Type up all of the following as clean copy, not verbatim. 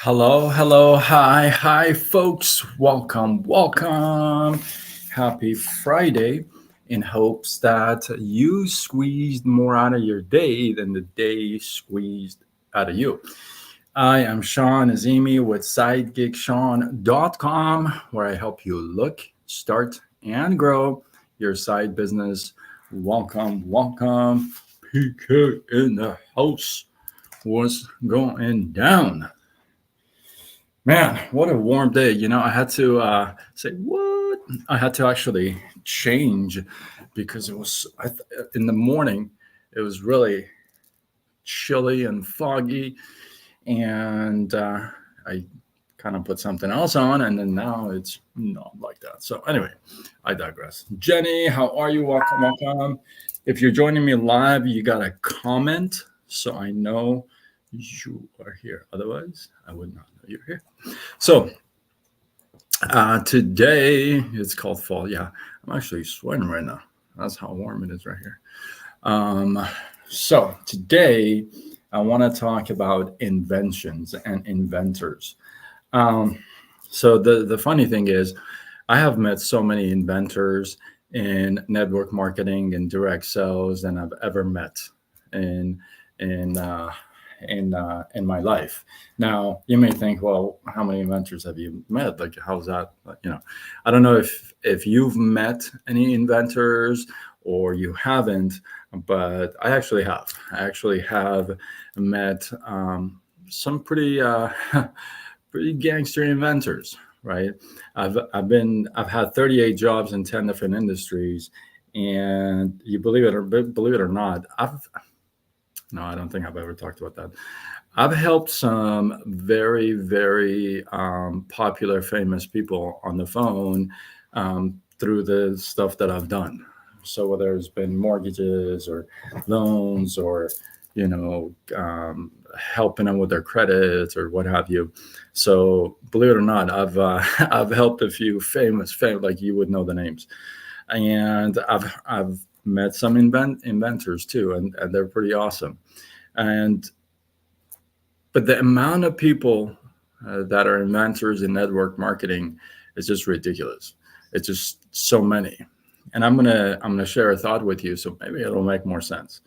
Hi, folks. Welcome. Happy Friday. In hopes that you squeezed more out of your day than the day squeezed out of you. I am Sean Azimi with SideGigSean.com, where I help you look, start, and grow your side business. Welcome. PK in the house. What's going down? Man, what a warm day. I had to say, what? I had to actually change because in the morning, it was really chilly and foggy. And I kind of put something else on, and then now it's not like that. So, anyway, I digress. Jenny, how are you? Welcome. If you're joining me live, you got to comment so I know you are here. Otherwise, I would not know you're here. So today it's called fall. Yeah, I'm actually sweating right now. That's how warm it is right here. So today I want to talk about inventions and inventors. Um, so the funny thing is, I have met so many inventors in network marketing and direct sales than I've ever met in in uh, in my life. Now, you may think, well, how many inventors have you met? Like, how's that? I don't know if you've met any inventors or you haven't, but I actually have. I actually have met some pretty pretty gangster inventors, right? I've had 38 jobs in 10 different industries, and you believe it or not, I've no, I don't think I've ever talked about that. I've helped some very popular, famous people on the phone through the stuff that I've done. So whether it's been mortgages or loans or helping them with their credits or what have you. So believe it or not, I've I've helped a few like you would know the names, and I've met some inventors too, and they're pretty awesome. And but the amount of people that are inventors in network marketing is just ridiculous. It's just so many. And I'm gonna share a thought with you, so maybe it'll make more sense.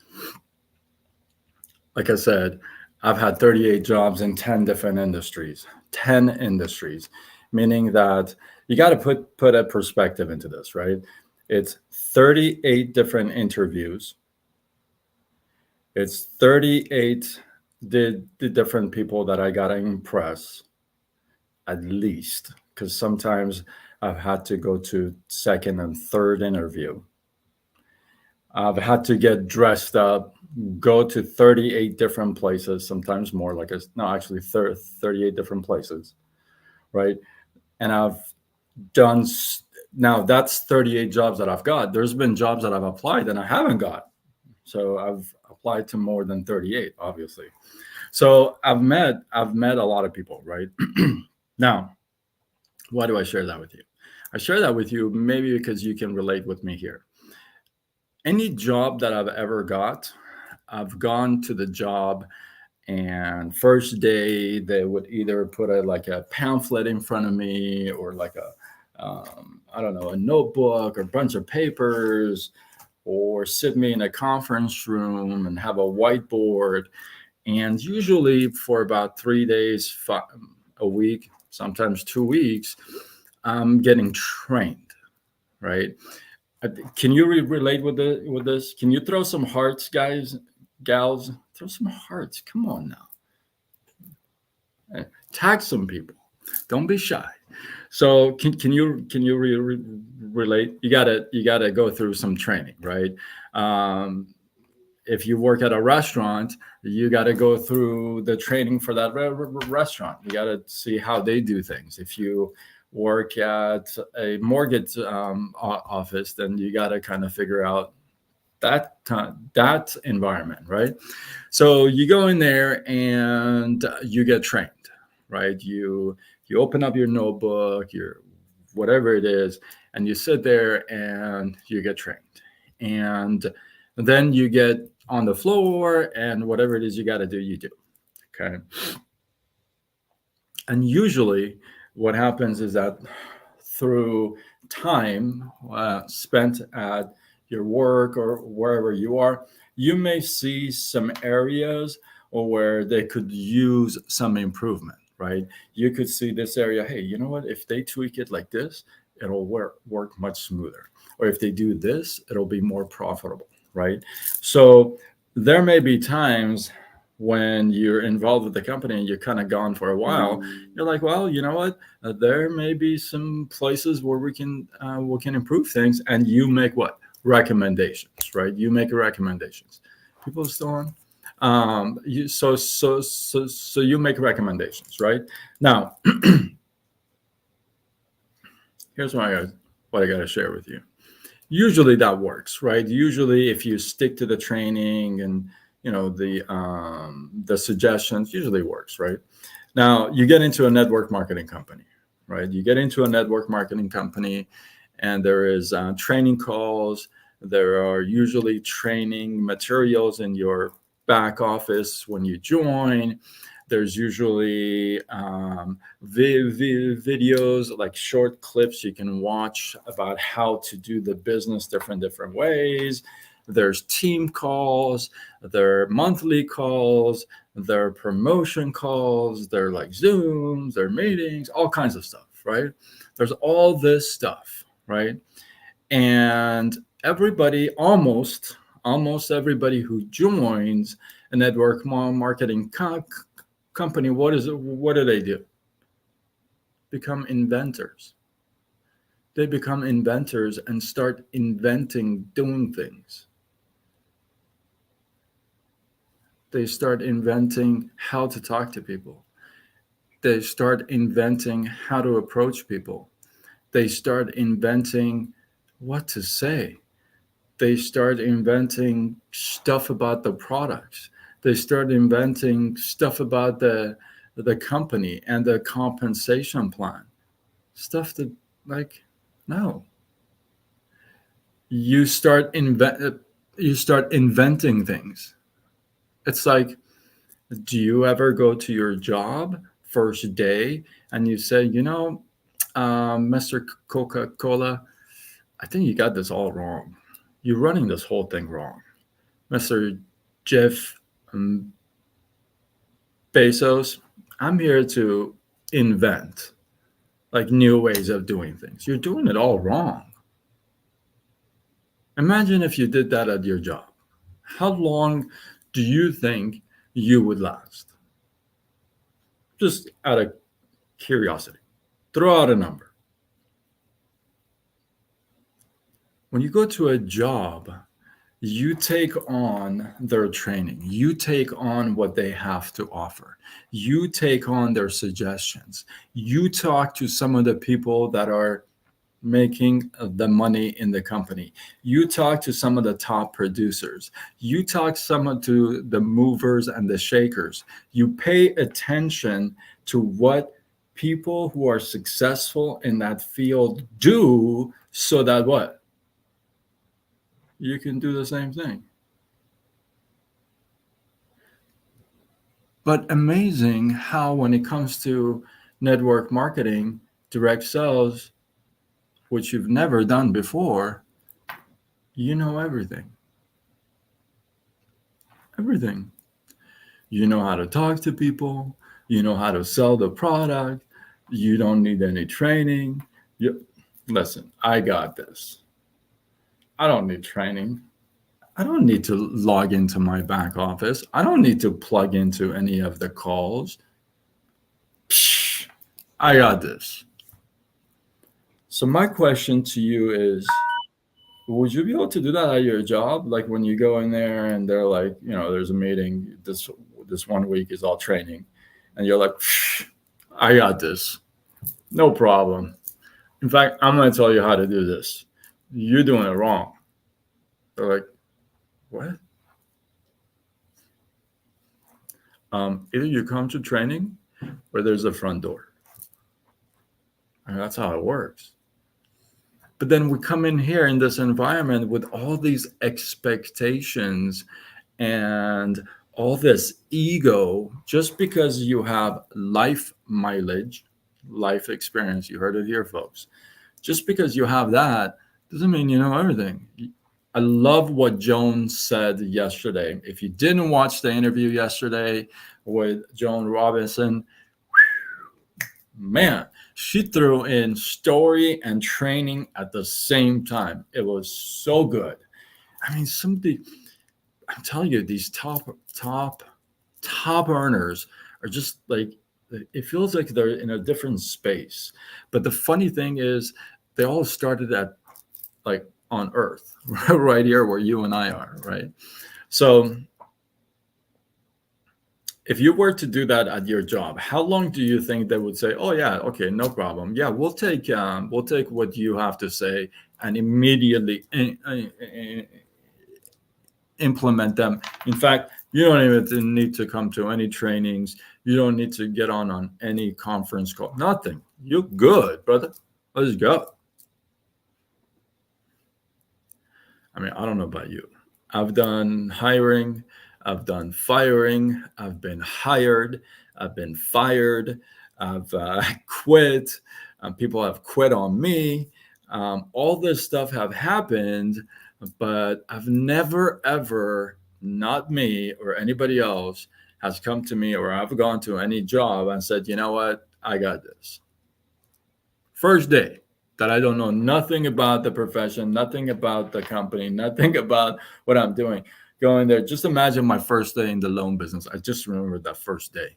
Like I said, I've had 38 jobs in 10 different industries. 10 industries, meaning that you got to put a perspective into this, right? It's 38 different interviews. It's 38 the different people that I got to impress, at least, because sometimes I've had to go to second and third interview. I've had to get dressed up, go to 38 different places, sometimes more, no, actually 38 different places, right? And I've done, now that's 38 jobs that I've got. There's been jobs that I've applied and I haven't got. So I've applied to more than 38, obviously. So I've met a lot of people, right? Now, why do I share that with you? I share that with you maybe because you can relate with me here. Any job that I've ever got, I've gone to the job, and first day they would either put a pamphlet in front of me or I don't know, a notebook or a bunch of papers, or sit me in a conference room and have a whiteboard. And usually for about 3 days, a week, sometimes 2 weeks, I'm getting trained, right? Can you relate with this? Can you throw some hearts, guys, gals? Throw some hearts. Come on now. Tag some people. Don't be shy. So can you relate? You gotta go through some training, right? If you work at a restaurant, you got to go through the training for that restaurant. You got to see how they do things. If you work at a mortgage office, then you got to kind of figure out that environment, right? So you go in there and you get trained, right? You open up your notebook, your whatever it is, and you sit there and you get trained. And then you get on the floor, and whatever it is you got to do, you do. Okay. And usually, what happens is that through time spent at your work or wherever you are, you may see some areas where they could use some improvement, right? You could see this area, hey, you know what? If they tweak it like this, it'll work much smoother. Or if they do this, it'll be more profitable, right? So there may be times when you're involved with the company and you're kind of gone for a while, you're like, well, you know what? There may be some places where we can improve things, and you make what recommendations, right? You make recommendations. People are still on. So you make recommendations, right? Now, here's what I got to share with you. Usually that works, right? Usually, if you stick to the training and the suggestions, usually works, right? Now you get into a network marketing company, right? You get into a network marketing company, and there is training calls. There are usually training materials in your back office when you join. There's usually videos, like short clips you can watch about how to do the business different ways. There's team calls, there are monthly calls, there are promotion calls, there are like Zooms, there are meetings, all kinds of stuff, right? There's all this stuff, right? And everybody, almost everybody who joins a network marketing company, what do they do? Become inventors. They become inventors and start inventing doing things. They start inventing how to talk to people. They start inventing how to approach people. They start inventing what to say. They start inventing stuff about the products. They start inventing stuff about the company and the compensation plan. Stuff that, like, no. You start inventing things. It's like, do you ever go to your job first day and you say, Mr. Coca-Cola, I think you got this all wrong. You're running this whole thing wrong. Mr. Jeff um, Bezos, I'm here to invent like new ways of doing things. You're doing it all wrong. Imagine if you did that at your job. How long do you think you would last? Just out of curiosity, throw out a number. When you go to a job, you take on their training, you take on what they have to offer, you take on their suggestions, you talk to some of the people that are making the money in the company, you talk to some of the top producers, you talk to the movers and the shakers, you pay attention to what people who are successful in that field do, so that what you can do the same thing. But amazing how, when it comes to network marketing, direct sales, which you've never done before, you know everything. Everything. You know how to talk to people. You know how to sell the product. You don't need any training. Listen, I got this. I don't need training. I don't need to log into my back office. I don't need to plug into any of the calls. Psh, I got this. So my question to you is, would you be able to do that at your job? Like when you go in there and they're like, there's a meeting, this 1 week is all training, and you're like, I got this. No problem. In fact, I'm going to tell you how to do this. You're doing it wrong. They're like, what? Either you come to training or there's a front door. And that's how it works. But then we come in here in this environment with all these expectations and all this ego just because you have life mileage, life experience. You heard it here, folks. Just because you have that doesn't mean you know everything. I love what Joan said yesterday. If you didn't watch the interview yesterday with Joan Robinson, man, she threw in story and training at the same time. It was so good. I mean, somebody, I'm telling you, these top earners are just like, it feels like they're in a different space. But the funny thing is, they all started at like on Earth, right here where you and I are, right? So if you were to do that at your job, how long do you think they would say, "Oh yeah, okay, no problem. Yeah, we'll take what you have to say and immediately implement them." In fact, you don't even need to come to any trainings. You don't need to get on any conference call. Nothing. You're good, brother. Let's go. I mean, I don't know about you. I've done hiring, I've done firing, I've been hired, I've been fired, I've quit, people have quit on me. All this stuff have happened, but I've never, ever, not me or anybody else, has come to me or I've gone to any job and said, you know what, I got this. First day that I don't know nothing about the profession, nothing about the company, nothing about what I'm doing. Going there, just imagine my first day in the loan business. I just remember that first day.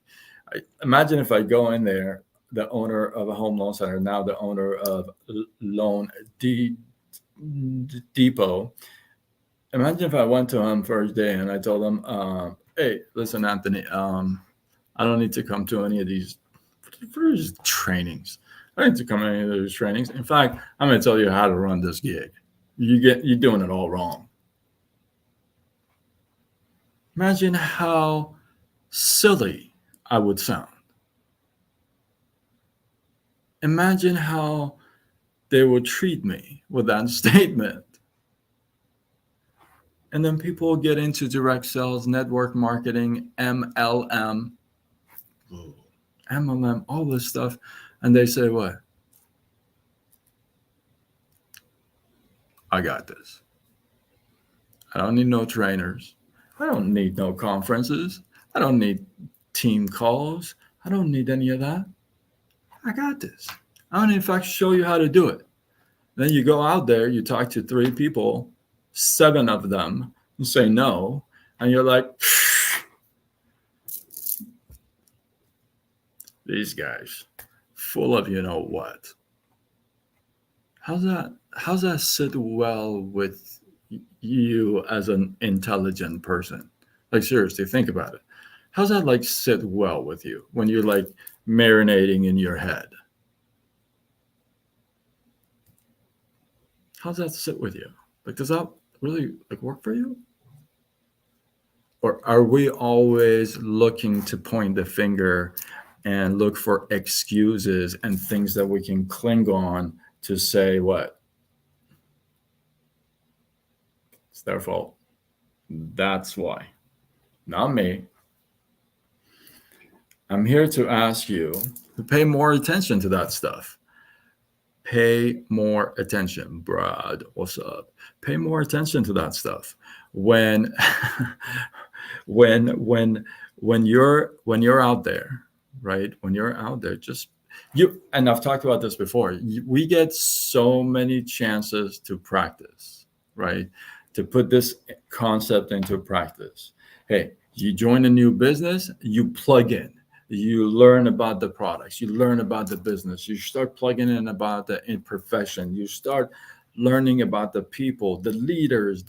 Imagine if I go in there, the owner of a home loan center, now the owner of Loan Depot. Imagine if I went to him first day and I told him, "Hey, listen, Anthony, I don't need to come to any of these trainings. I don't need to come to any of those trainings. In fact, I'm going to tell you how to run this gig. You're doing it all wrong." Imagine how silly I would sound. Imagine how they would treat me with that statement. And then people get into direct sales, network marketing, MLM, all this stuff. And they say, what? I got this. I don't need no trainers. I don't need no conferences. I don't need team calls. I don't need any of that. I got this. I'm going to, in fact, show you how to do it. Then you go out there, you talk to 3 people, 7 of them say no, and you're like, these guys, full of you know what. How's that sit well with you as an intelligent person? Like, seriously, think about it. How's that like sit well with you when you're like marinating in your head? How's that sit with you? Like, does that really like work for you? Or are we always looking to point the finger and look for excuses and things that we can cling on to say what? It's their fault. That's why. Not me. I'm here to ask you to pay more attention to that stuff. Pay more attention, Brad. What's up? Pay more attention to that stuff. When when you're out there, right? When you're out there, just you, and I've talked about this before. We get so many chances to practice, right? To put this concept into practice. Hey, you join a new business, you plug in. You learn about the products, you learn about the business, you start plugging in about the profession, you start learning about the people, the leaders.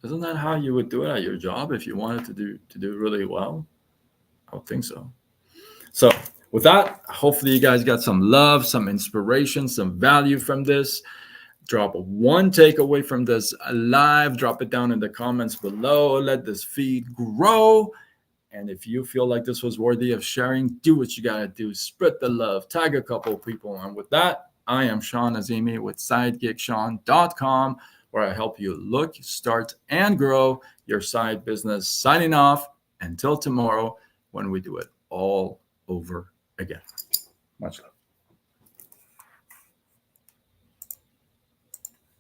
Isn't that how you would do it at your job if you wanted to do really well? I would think so. So with that, hopefully you guys got some love, some inspiration, some value from this. Drop one takeaway from this live, drop it down in the comments below. Let this feed grow. And if you feel like this was worthy of sharing, do what you got to do. Spread the love. Tag a couple of people. And with that, I am Sean Azimi with SidekickSean.com. where I help you look, start, and grow your side business. Signing off until tomorrow when we do it all over again. Much love.